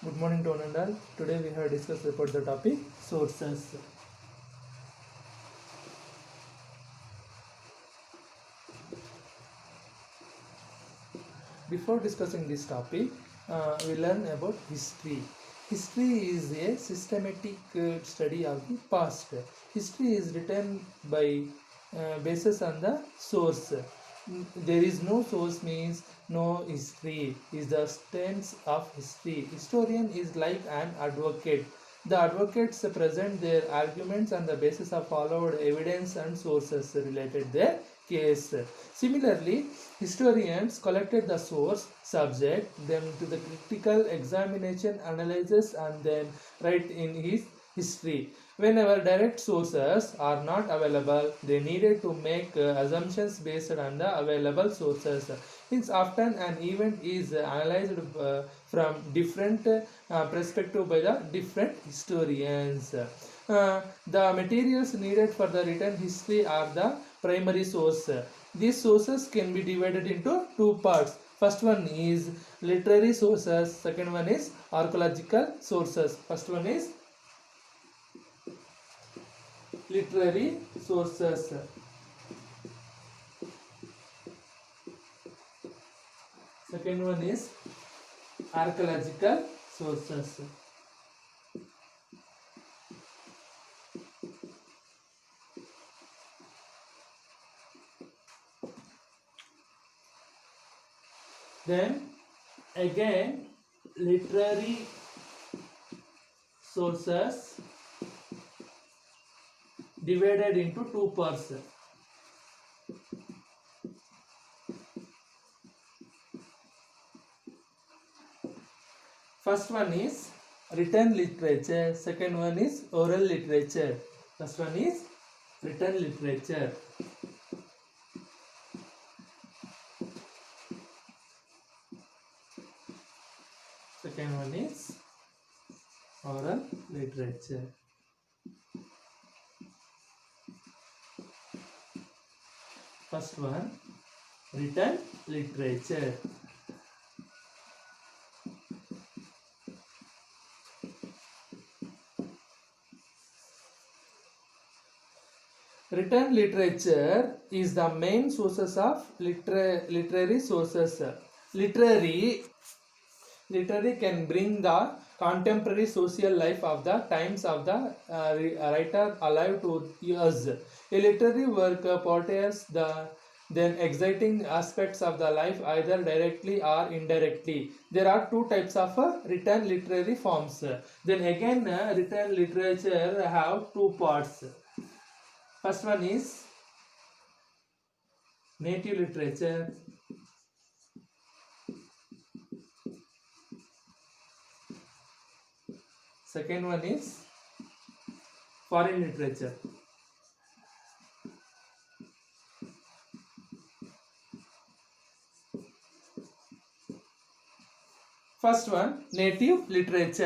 Good morning to one and all. Today we have discussed about the topic sources. Before discussing this topic, we learn about history. History is a systematic study of the past. History is written by basis on the source. There is no source means no history is the stance of history. Historian is like an advocate. The advocates present their arguments on the basis of followed evidence and sources related their case. Similarly, historians collected the source, subject them to the critical examination, analysis, and then write in his history. Whenever direct sources are not available, they needed to make assumptions based on the available sources. Hence, often an event is analyzed from different perspective by the different historians. The materials needed for the written history are the primary source. These sources can be divided into two parts. First one is literary sources, second one is archaeological sources. First one is literary sources. Second one is archaeological sources. Then again literary sources divided into two parts. First one is written literature, second one is oral literature. First one is written literature. Second one is oral literature. First one, written literature. Written literature is the main sources of literary sources. Literary can bring the contemporary social life of the times of the writer alive to us. A literary work portrays the then exciting aspects of the life either directly or indirectly. There are two types of written literary forms. Then again written literature have two parts. First one is native literature. Second one is foreign literature. First one, native literature.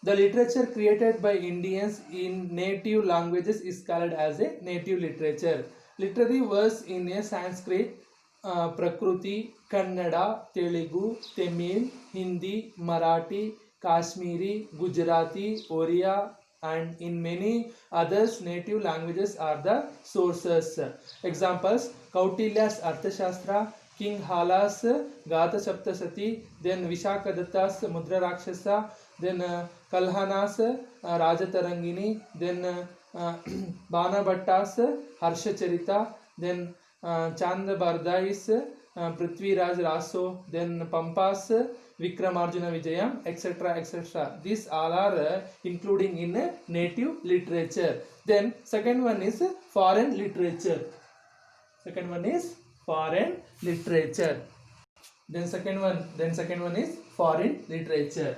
The literature created by Indians in native languages is called as a native literature. Literary works in a Sanskrit, Prakruti, Kannada, Telugu, Tamil, Hindi, Marathi, Kashmiri, Gujarati, Oriya, and in many others native languages are the sources. Examples: Kautilya's Arthashastra, King Hala's Gatha Saptasati, then Vishakadatta's Mudra Rakshasa, then Kalhana's Rajatarangini, then Banabhatta's Harshacharita, then Chandabardai's Prithviraj Raso, then Pampa's Vikramarjuna Vijayam, etc. etc. These all are including in native literature. Then second one is foreign literature. Second one is foreign literature. Then second one is foreign literature.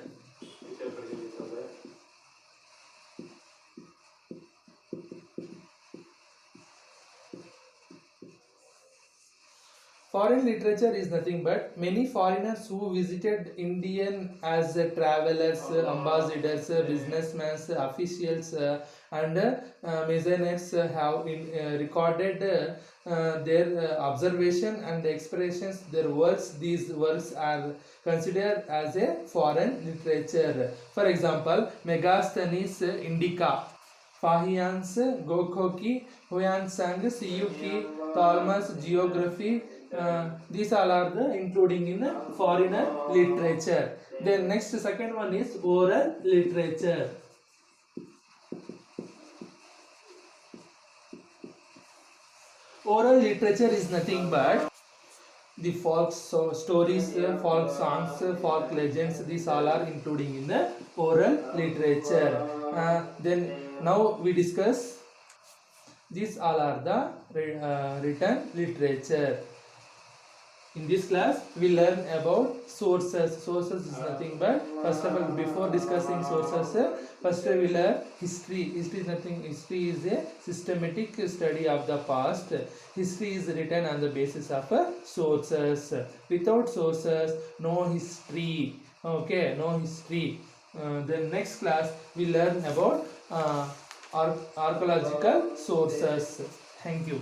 Foreign literature is nothing but many foreigners who visited Indian as travelers, ambassadors, businessmen, officials, and mecenates have recorded their observation and expressions, their works. These works are considered as a foreign literature. For example, Megasthenes Indica, Fahian's Gokhoki, Huansang, Siyuki, Tolmas Geography. These all are the including in foreigner literature. Then next second one is oral literature. Oral literature is nothing but the folk stories, folk songs, folk legends. These all are including in the oral literature. Then now we discuss these all are the written literature. In this class, we learn about sources. Sources is nothing but, first of all, before discussing sources, first we learn history. History is nothing. History is a systematic study of the past. History is written on the basis of sources. Without sources, no history. Okay, no history. Then next class, we learn about archaeological sources. Thank you.